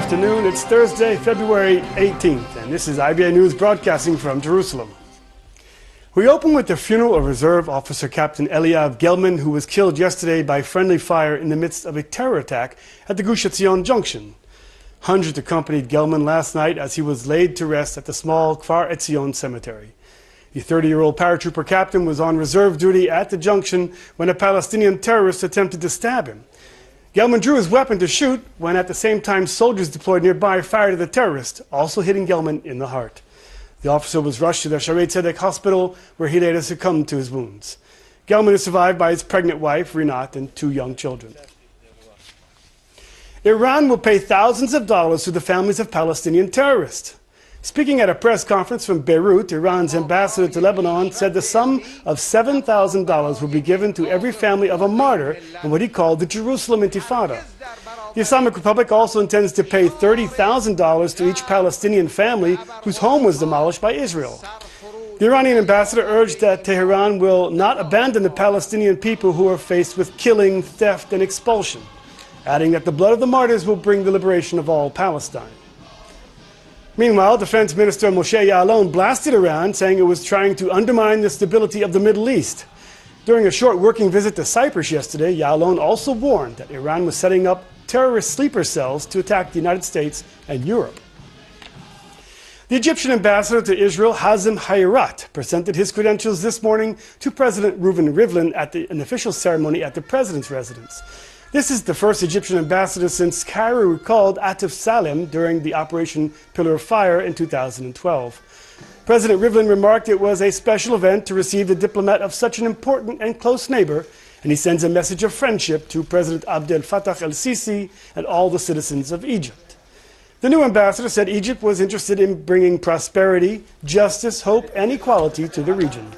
afternoon. It's Thursday, February 18th, and this is IBA News broadcasting from Jerusalem. We open with the funeral of Reserve Officer Captain Eliav Gelman, who was killed yesterday by friendly fire in the midst of a terror attack at the Gush Etzion Junction. Hundreds accompanied Gelman last night as he was laid to rest at the small Kfar Etzion cemetery. The 30-year-old paratrooper captain was on reserve duty at the junction when a Palestinian terrorist attempted to stab him. Gelman drew his weapon to shoot when at the same time soldiers deployed nearby fired at the terrorist, also hitting Gelman in the heart. The officer was rushed to the Shaarei Tzedek hospital where he later succumbed to his wounds. Gelman is survived by his pregnant wife, Rinat, and 2 young children. Iran will pay thousands of dollars to the families of Palestinian terrorists. Speaking at a press conference from Beirut, Iran's ambassador to Lebanon said the sum of $7,000 will be given to every family of a martyr in what he called the Jerusalem Intifada. The Islamic Republic also intends to pay $30,000 to each Palestinian family whose home was demolished by Israel. The Iranian ambassador urged that Tehran will not abandon the Palestinian people who are faced with killing, theft, and expulsion, adding that the blood of the martyrs will bring the liberation of all Palestine. Meanwhile, Defense Minister Moshe Yaalon blasted Iran, saying it was trying to undermine the stability of the Middle East. During a short working visit to Cyprus yesterday, Yaalon also warned that Iran was setting up terrorist sleeper cells to attack the United States and Europe. The Egyptian ambassador to Israel, Hazem Hayrat, presented his credentials this morning to President Reuven Rivlin at an official ceremony at the president's residence. This is the first Egyptian ambassador since Cairo recalled Atif Salem during the Operation Pillar of Fire in 2012. President Rivlin remarked it was a special event to receive the diplomat of such an important and close neighbor, and he sends a message of friendship to President Abdel Fattah el-Sisi and all the citizens of Egypt. The new ambassador said Egypt was interested in bringing prosperity, justice, hope, and equality to the region.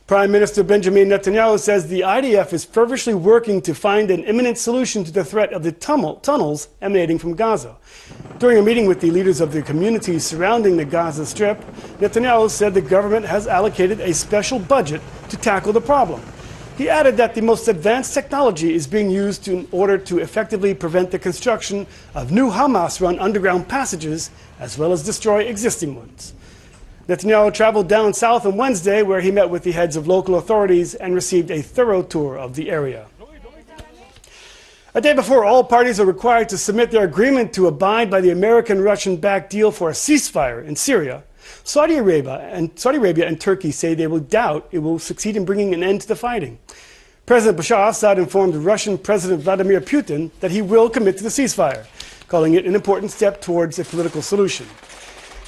Prime Minister Benjamin Netanyahu says the IDF is feverishly working to find an imminent solution to the threat of the tunnels emanating from Gaza. During a meeting with the leaders of the communities surrounding the Gaza Strip, Netanyahu said the government has allocated a special budget to tackle the problem. He added that the most advanced technology is being used in order to effectively prevent the construction of new Hamas-run underground passages, as well as destroy existing ones. Netanyahu traveled down south on Wednesday, where he met with the heads of local authorities and received a thorough tour of the area. A day before all parties are required to submit their agreement to abide by the American-Russian-backed deal for a ceasefire in Syria, Saudi Arabia and Turkey say they will doubt it will succeed in bringing an end to the fighting. President Bashar Assad informed Russian President Vladimir Putin that he will commit to the ceasefire, calling it an important step towards a political solution.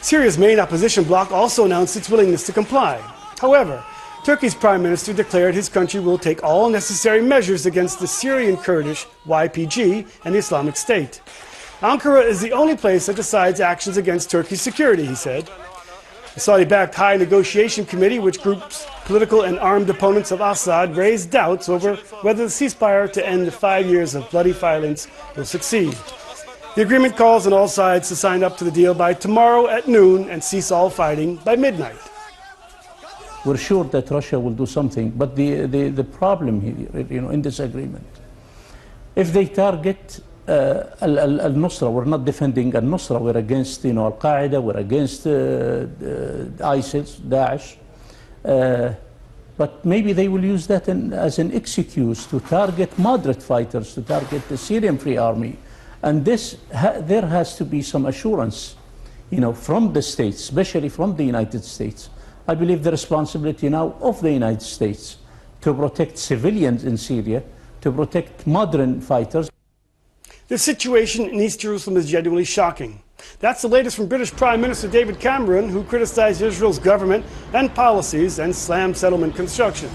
Syria's main opposition bloc also announced its willingness to comply. However, Turkey's prime minister declared his country will take all necessary measures against the Syrian Kurdish YPG and the Islamic State. Ankara is the only place that decides actions against Turkey's security, he said. The Saudi-backed High Negotiation Committee, which groups political and armed opponents of Assad, raised doubts over whether the ceasefire to end the 5 years of bloody violence will succeed. The agreement calls on all sides to sign up to the deal by tomorrow at noon and cease all fighting by midnight. We're sure that Russia will do something, but the problem here, in this agreement, if they target al-Nusra, we're not defending al-Nusra, we're against al-Qaeda, we're against ISIS, Daesh, but maybe they will use that as an excuse to target moderate fighters, to target the Syrian Free Army. And there has to be some assurance, from the states, especially from the United States. I believe the responsibility now of the United States to protect civilians in Syria, to protect modern fighters. The situation in East Jerusalem is genuinely shocking. That's the latest from British Prime Minister David Cameron, who criticized Israel's government and policies and slammed settlement construction.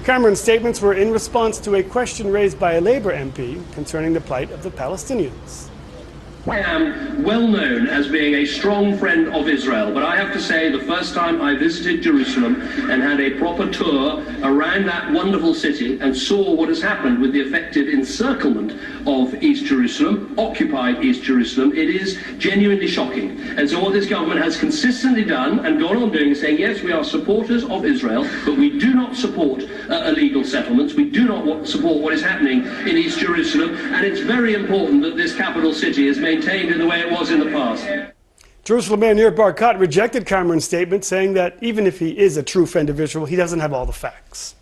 Cameron's statements were in response to a question raised by a Labour MP concerning the plight of the Palestinians. I am well known as being a strong friend of Israel, but I have to say the first time I visited Jerusalem and had a proper tour around that wonderful city and saw what has happened with the effective encirclement of East Jerusalem, occupied East Jerusalem, it is genuinely shocking. And so what this government has consistently done and gone on doing is saying, yes, we are supporters of Israel, but we do not support illegal settlements. We do not support what is happening in East Jerusalem, and it's very important that this capital city is maintained in the way it was in the past. Jerusalem Mayor Nir Barkat rejected Cameron's statement, saying that even if he is a true friend of Israel, he doesn't have all the facts.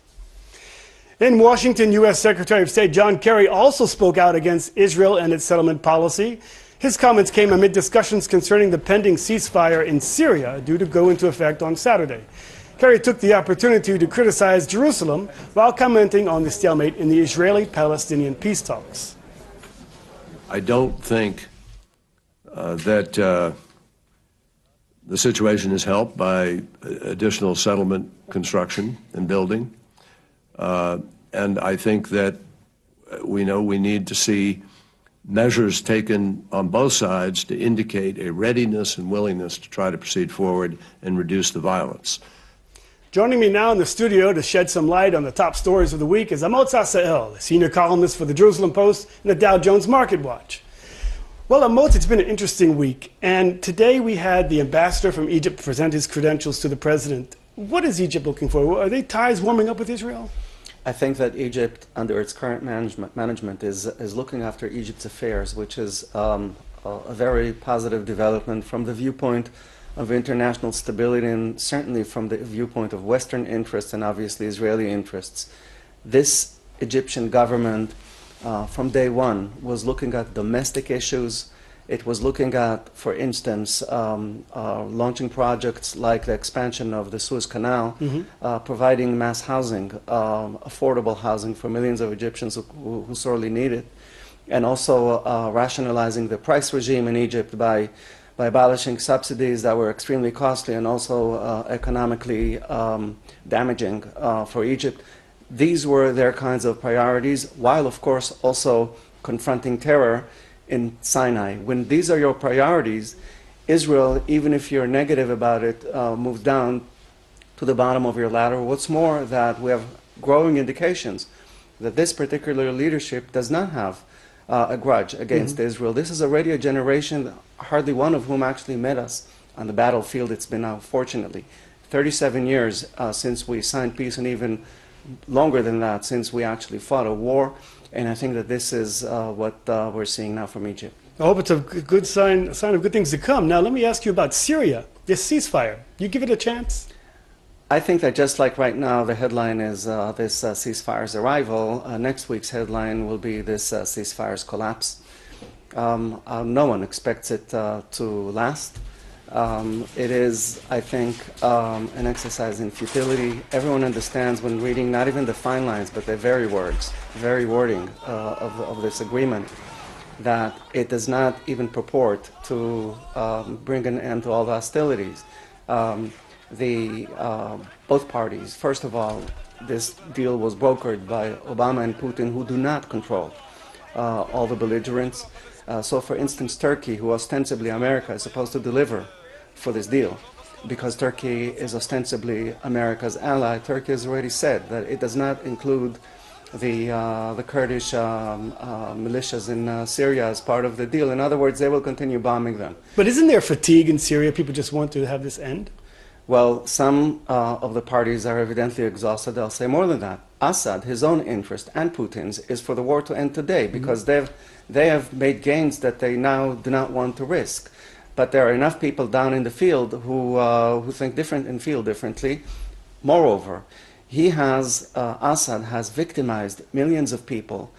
In Washington, U.S. Secretary of State John Kerry also spoke out against Israel and its settlement policy. His comments came amid discussions concerning the pending ceasefire in Syria, due to go into effect on Saturday. Kerry took the opportunity to criticize Jerusalem while commenting on the stalemate in the Israeli-Palestinian peace talks. I don't think that the situation is helped by additional settlement construction and building. And I think that we need to see measures taken on both sides to indicate a readiness and willingness to try to proceed forward and reduce the violence. Joining me now in the studio to shed some light on the top stories of the week is Amotz Asael, senior columnist for the Jerusalem Post and the Dow Jones Market Watch. Well, Amotz, it's been an interesting week, and today we had the ambassador from Egypt present his credentials to the president. What is Egypt looking for? Are they ties warming up with Israel? I think that Egypt, under its current management, is looking after Egypt's affairs, which is a very positive development from the viewpoint of international stability and certainly from the viewpoint of Western interests and obviously Israeli interests. This Egyptian government, from day one, was looking at domestic issues. It was looking at, for instance, launching projects like the expansion of the Suez Canal, providing mass housing, affordable housing for millions of Egyptians who sorely need it, and also rationalizing the price regime in Egypt by abolishing subsidies that were extremely costly and also economically damaging for Egypt. These were their kinds of priorities, while of course also confronting terror in Sinai. When these are your priorities, Israel, even if you're negative about it, moves down to the bottom of your ladder. What's more, that we have growing indications that this particular leadership does not have a grudge against Israel. This is already a generation, hardly one of whom actually met us on the battlefield. It's been now, fortunately, 37 years since we signed peace, and even longer than that since we actually fought a war. And I think that this is what we're seeing now from Egypt. I hope it's a good sign of good things to come. Now, let me ask you about Syria, this ceasefire. You give it a chance? I think that just like right now, the headline is this ceasefire's arrival. Next week's headline will be this ceasefire's collapse. No one expects it to last. It is, I think, an exercise in futility. Everyone understands when reading not even the fine lines, but the very wording of this agreement, that it does not even purport to bring an end to all the hostilities. Both parties, first of all, this deal was brokered by Obama and Putin, who do not control all the belligerents. So, for instance, Turkey, who ostensibly America is supposed to deliver for this deal, because Turkey is ostensibly America's ally. Turkey has already said that it does not include the Kurdish militias in Syria as part of the deal. In other words, they will continue bombing them. But isn't there fatigue in Syria? People just want to have this end? Well, some of the parties are evidently exhausted. They'll say more than that. Assad, his own interest, and Putin's, is for the war to end today, because they have made gains that they now do not want to risk. But there are enough people down in the field who think different and feel differently. Moreover, Assad has victimized millions of people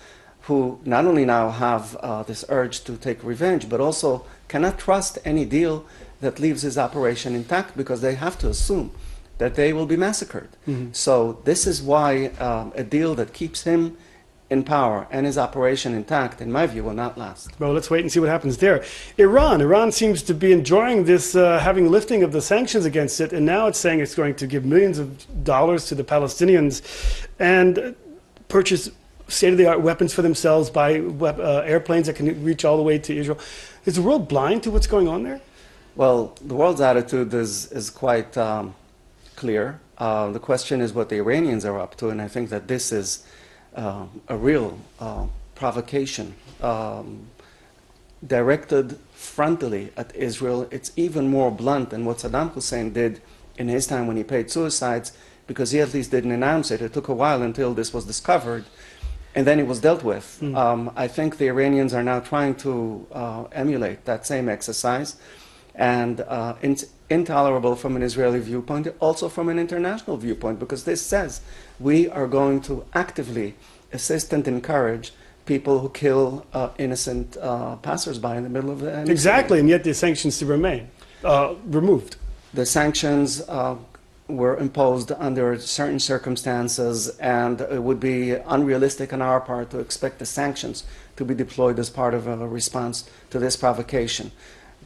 who not only now have this urge to take revenge, but also cannot trust any deal that leaves his operation intact, because they have to assume that they will be massacred. So this is why a deal that keeps him in power and his operation intact, in my view, will not last. Well, let's wait and see what happens there. Iran seems to be enjoying this having lifting of the sanctions against it, and now it's saying it's going to give millions of dollars to the Palestinians and purchase state-of-the-art weapons for themselves, buy airplanes that can reach all the way to Israel. Is the world blind to what's going on there? Well, the world's attitude is quite clear. The question is what the Iranians are up to, and I think that this is a real provocation directed frontally at Israel. It's even more blunt than what Saddam Hussein did in his time when he paid suicides, because he at least didn't announce it. It took a while until this was discovered, and then it was dealt with. I think the Iranians are now trying to emulate that same exercise, and it's intolerable from an Israeli viewpoint, also from an international viewpoint, because this says we are going to actively assist and encourage people who kill innocent passersby in the middle of the Exactly, and yet the sanctions to remain removed. The sanctions were imposed under certain circumstances, and it would be unrealistic on our part to expect the sanctions to be deployed as part of a response to this provocation.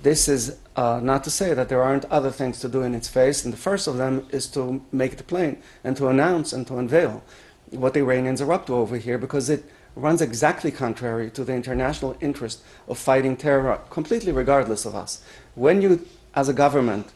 This is not to say that there aren't other things to do in its face, and the first of them is to make it plain and to announce and to unveil what the Iranians are up to over here, because it runs exactly contrary to the international interest of fighting terror, completely regardless of us. When you, as a government,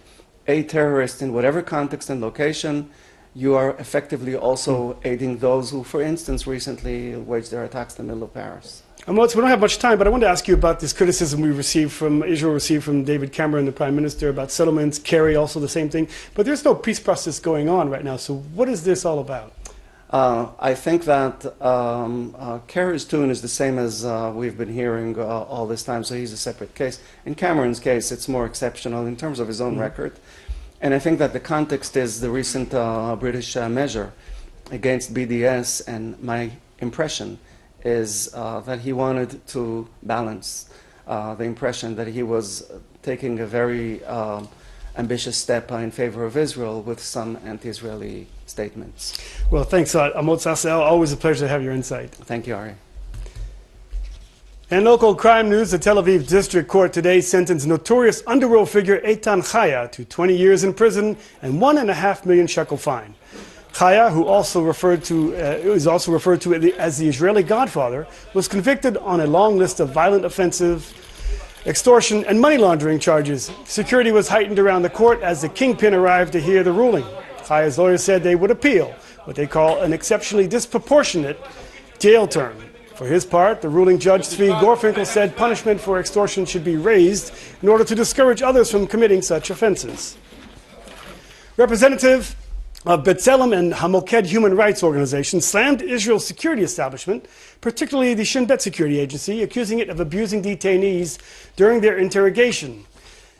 aid terrorists in whatever context and location, you are effectively also aiding those who, for instance, recently waged their attacks in the middle of Paris. We don't have much time, but I wanted to ask you about this criticism Israel received from David Cameron, the Prime Minister, about settlements. Kerry, also the same thing. But there's no peace process going on right now. So what is this all about? I think that Kerry's tune is the same as we've been hearing all this time, so he's a separate case. In Cameron's case, it's more exceptional in terms of his own record. And I think that the context is the recent British measure against BDS, and my impression is that he wanted to balance the impression that he was taking a very ambitious step in favor of Israel with some anti-Israeli statements. Well, thanks, Amos Yaalon. Always a pleasure to have your insight. Thank you, Ari. In local crime news, the Tel Aviv District Court today sentenced notorious underworld figure Eitan Chaya to 20 years in prison and $1.5 million shekel fine. Chaya, who is also referred to as the Israeli Godfather, was convicted on a long list of violent offensive, extortion, and money laundering charges. Security was heightened around the court as the kingpin arrived to hear the ruling. Chaya's lawyers said they would appeal what they call an exceptionally disproportionate jail term. For his part, the ruling judge, Tzvi Gorfinkel, said punishment for extortion should be raised in order to discourage others from committing such offenses. Representative of B'Tselem and Hamoked Human Rights Organization slammed Israel's security establishment, particularly the Shin Bet security agency, accusing it of abusing detainees during their interrogation.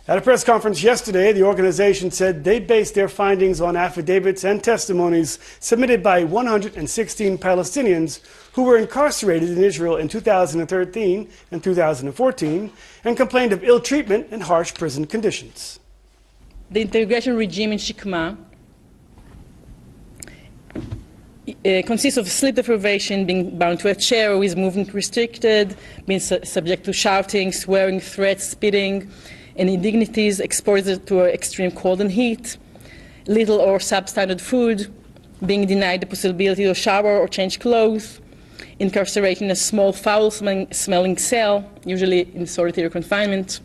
At a press conference yesterday, the organization said they based their findings on affidavits and testimonies submitted by 116 Palestinians who were incarcerated in Israel in 2013 and 2014 and complained of ill treatment and harsh prison conditions. The interrogation regime in Shikma consists of sleep deprivation, being bound to a chair with movement restricted, being subject to shouting, swearing, threats, spitting, and indignities, exposed to extreme cold and heat, little or substandard food, being denied the possibility to shower or change clothes, incarceration in a small foul-smelling cell, usually in solitary confinement.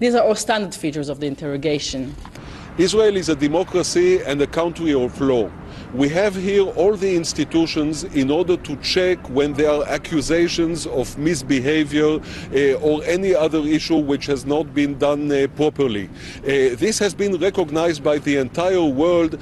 These are all standard features of the interrogation. Israel is a democracy and a country of law. We have here all the institutions in order to check when there are accusations of misbehavior or any other issue which has not been done properly. This has been recognized by the entire world,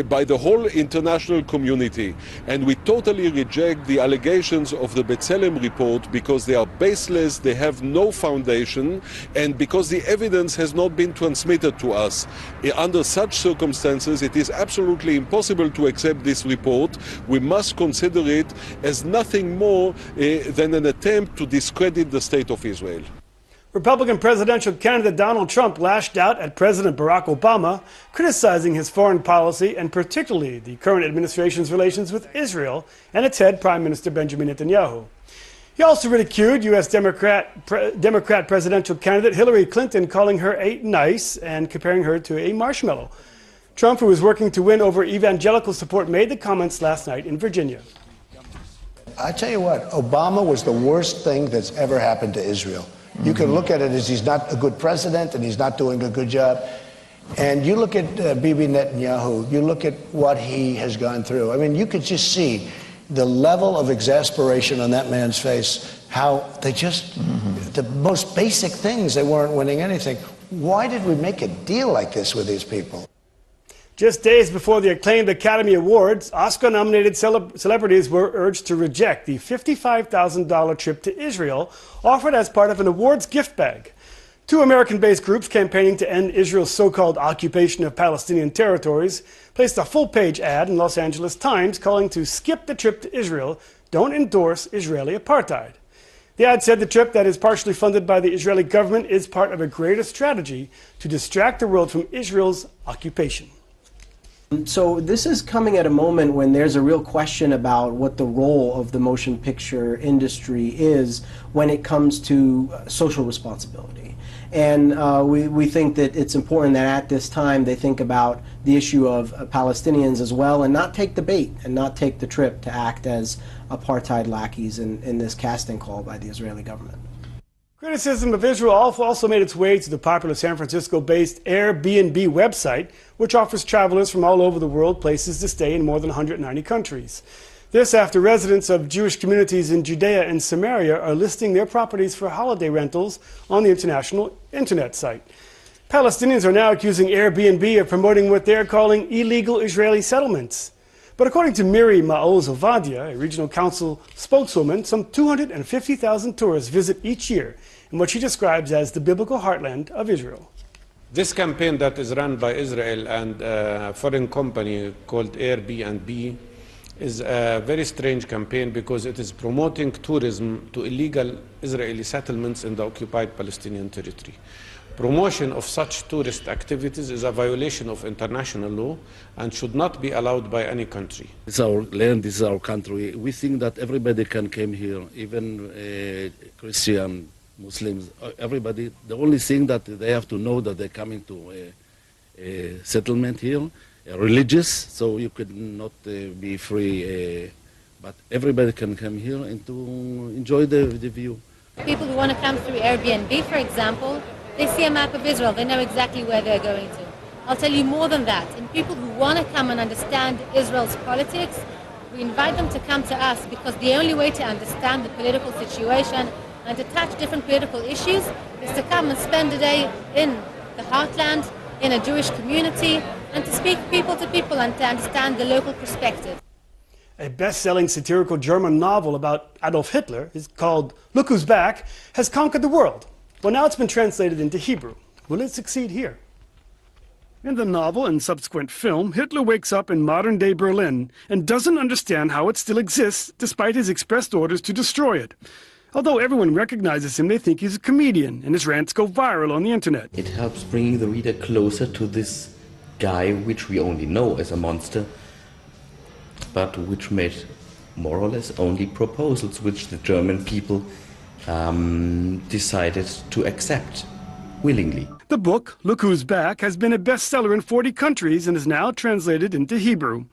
by the whole international community. And we totally reject the allegations of the B'Tselem report because they are baseless, they have no foundation, and because the evidence has not been transmitted to us. Under such circumstances, it is absolutely impossible to accept this report. We must consider it as nothing more than an attempt to discredit the state of Israel. Republican presidential candidate Donald Trump lashed out at President Barack Obama, criticizing his foreign policy and particularly the current administration's relations with Israel and its head, Prime Minister Benjamin Netanyahu. He also ridiculed U.S. Democrat presidential candidate Hillary Clinton, calling her nice and comparing her to a marshmallow. Trump, who was working to win over evangelical support, made the comments last night in Virginia. I tell you what, Obama was the worst thing that's ever happened to Israel. You can look at it as he's not a good president and he's not doing a good job. And you look at Bibi Netanyahu, you look at what he has gone through. I mean, you could just see the level of exasperation on that man's face, how they just, the most basic things, they weren't winning anything. Why did we make a deal like this with these people? Just days before the acclaimed Academy Awards, Oscar-nominated celebrities were urged to reject the $55,000 trip to Israel offered as part of an awards gift bag. Two American-based groups campaigning to end Israel's so-called occupation of Palestinian territories placed a full-page ad in Los Angeles Times calling to skip the trip to Israel, don't endorse Israeli apartheid. The ad said the trip that is partially funded by the Israeli government is part of a greater strategy to distract the world from Israel's occupation. So this is coming at a moment when there's a real question about what the role of the motion picture industry is when it comes to social responsibility. And we think that it's important that at this time they think about the issue of Palestinians as well and not take the bait and not take the trip to act as apartheid lackeys in this casting call by the Israeli government. Criticism of Israel also made its way to the popular San Francisco-based Airbnb website, which offers travelers from all over the world places to stay in more than 190 countries. This after residents of Jewish communities in Judea and Samaria are listing their properties for holiday rentals on the international internet site. Palestinians are now accusing Airbnb of promoting what they're calling illegal Israeli settlements. But according to Miri Maoz Ovadia, a regional council spokeswoman, some 250,000 tourists visit each year in what she describes as the biblical heartland of Israel. This campaign that is run by Israel and a foreign company called Airbnb is a very strange campaign because it is promoting tourism to illegal Israeli settlements in the occupied Palestinian territory. Promotion of such tourist activities is a violation of international law and should not be allowed by any country. This is our land, this is our country. We think that everybody can come here, even Christian, Muslims, everybody. The only thing that they have to know that they're coming to a settlement here, religious, so you could not be free, but everybody can come here and to enjoy the view. People who want to come through Airbnb, for example, they see a map of Israel, they know exactly where they're going to. I'll tell you more than that. And people who want to come and understand Israel's politics, we invite them to come to us because the only way to understand the political situation and to touch different political issues is to come and spend a day in the heartland, in a Jewish community, and to speak people to people and to understand the local perspective. A best-selling satirical German novel about Adolf Hitler, is called Look Who's Back, has conquered the world. Well, now it's been translated into Hebrew. Will it succeed here? In the novel and subsequent film, Hitler wakes up in modern-day Berlin and doesn't understand how it still exists despite his expressed orders to destroy it. Although everyone recognizes him, they think he's a comedian, and his rants go viral on the internet. It helps bring the reader closer to this guy, which we only know as a monster, but which made more or less only proposals which the German people decided to accept willingly. The book, Look Who's Back, has been a bestseller in 40 countries and is now translated into Hebrew.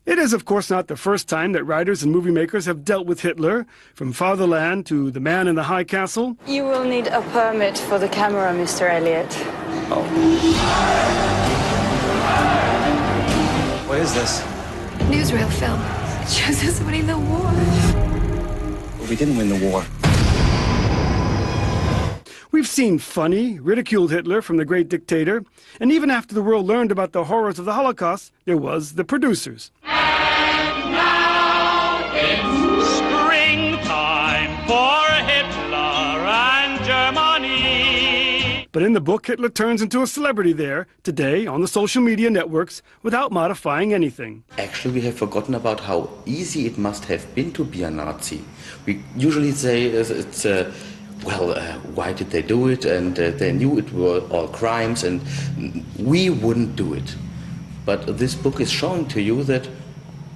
It is, of course, not the first time that writers and movie makers have dealt with Hitler, from Fatherland to The Man in the High Castle. You will need a permit for the camera, Mr. Elliot. Oh. What is this? Newsreel film. It shows us winning the war. Well, we didn't win the war. We've seen funny, ridiculed Hitler from the great dictator, and even after the world learned about the horrors of the Holocaust, there was the producers. And now it's springtime for Hitler and Germany. But in the book, Hitler turns into a celebrity there, today, on the social media networks, without modifying anything. Actually, we have forgotten about how easy it must have been to be a Nazi. We usually say it's why did they do it? And they knew it were all crimes, and we wouldn't do it. But this book is showing to you that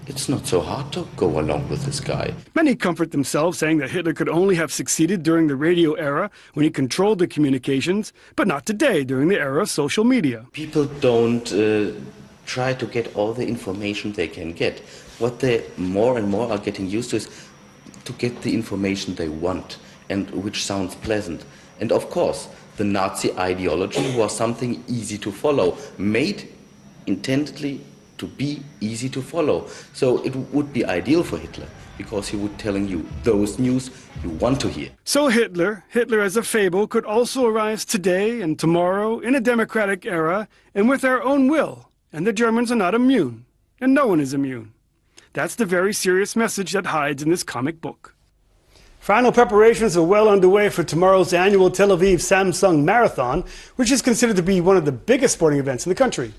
it's not so hard to go along with this guy. Many comfort themselves saying that Hitler could only have succeeded during the radio era when he controlled the communications, but not today during the era of social media. People don't try to get all the information they can get. What they more and more are getting used to is to get the information they want, and which sounds pleasant. And of course, the Nazi ideology was something easy to follow, made intendedly to be easy to follow. So it would be ideal for Hitler, because he would telling you those news you want to hear. So Hitler as a fable, could also arise today and tomorrow in a democratic era and with our own will And the Germans are not immune, and no one is immune. That's the very serious message that hides in this comic book. Final preparations are well underway for tomorrow's annual Tel Aviv Samsung Marathon, which is considered to be one of the biggest sporting events in the country.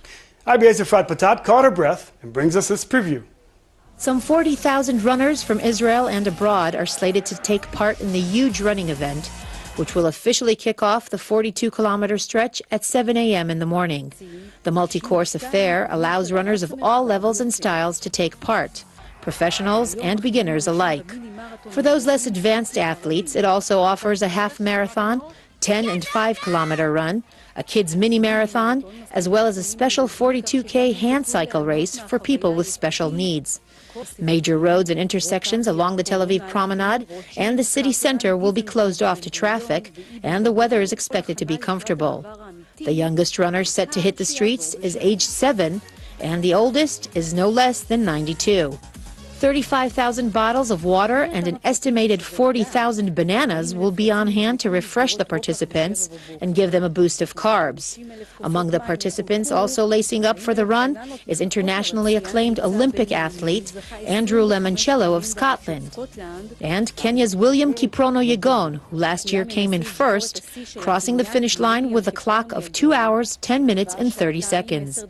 IBA's Efrat Patat caught her breath and brings us this preview. Some 40,000 runners from Israel and abroad are slated to take part in the huge running event, which will officially kick off the 42-kilometer stretch at 7 a.m. in the morning. The multi-course affair allows runners of all levels and styles to take part, professionals and beginners alike. For those less advanced athletes, it also offers a half marathon, 10 and 5-kilometer run, a kids mini marathon, as well as a special 42K hand cycle race for people with special needs. Major roads and intersections along the Tel Aviv Promenade and the city center will be closed off to traffic, and the weather is expected to be comfortable. The youngest runner set to hit the streets is age 7, and the oldest is no less than 92. 35,000 bottles of water and an estimated 40,000 bananas will be on hand to refresh the participants and give them a boost of carbs. Among the participants also lacing up for the run is internationally acclaimed Olympic athlete Andrew Lemoncello of Scotland, and Kenya's William Kiprono Yegon, who last year came in first, crossing the finish line with a clock of 2 hours, 10 minutes and 30 seconds.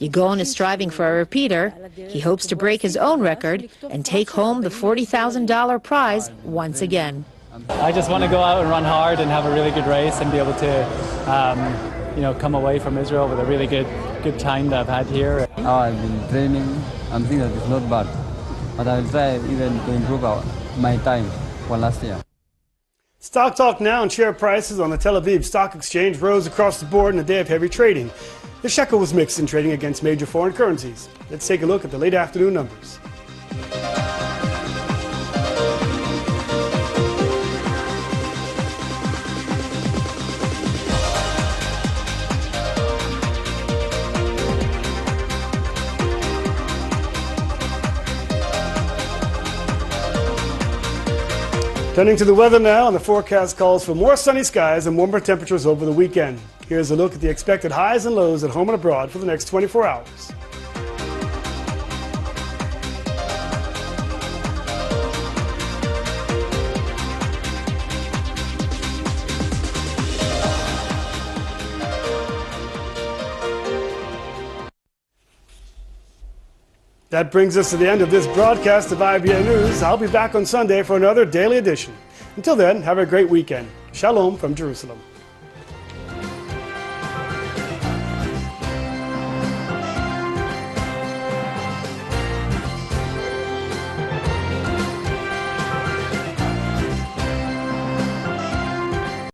Yegon is striving for a repeater. He hopes to break his own record and take home the $40,000 prize once again. I just want to go out and run hard and have a really good race and be able to, come away from Israel with a really good time that I've had here. I've been training. I'm thinking that it's not bad, but I'll try even to improve my time for last year. Stock talk now, and share prices on the Tel Aviv Stock Exchange rose across the board in a day of heavy trading. The shekel was mixed in trading against major foreign currencies. Let's take a look at the late afternoon numbers. Turning to the weather now, and the forecast calls for more sunny skies and warmer temperatures over the weekend. Here's a look at the expected highs and lows at home and abroad for the next 24 hours. That brings us to the end of this broadcast of IBA News. I'll be back on Sunday for another daily edition. Until then, have a great weekend. Shalom from Jerusalem.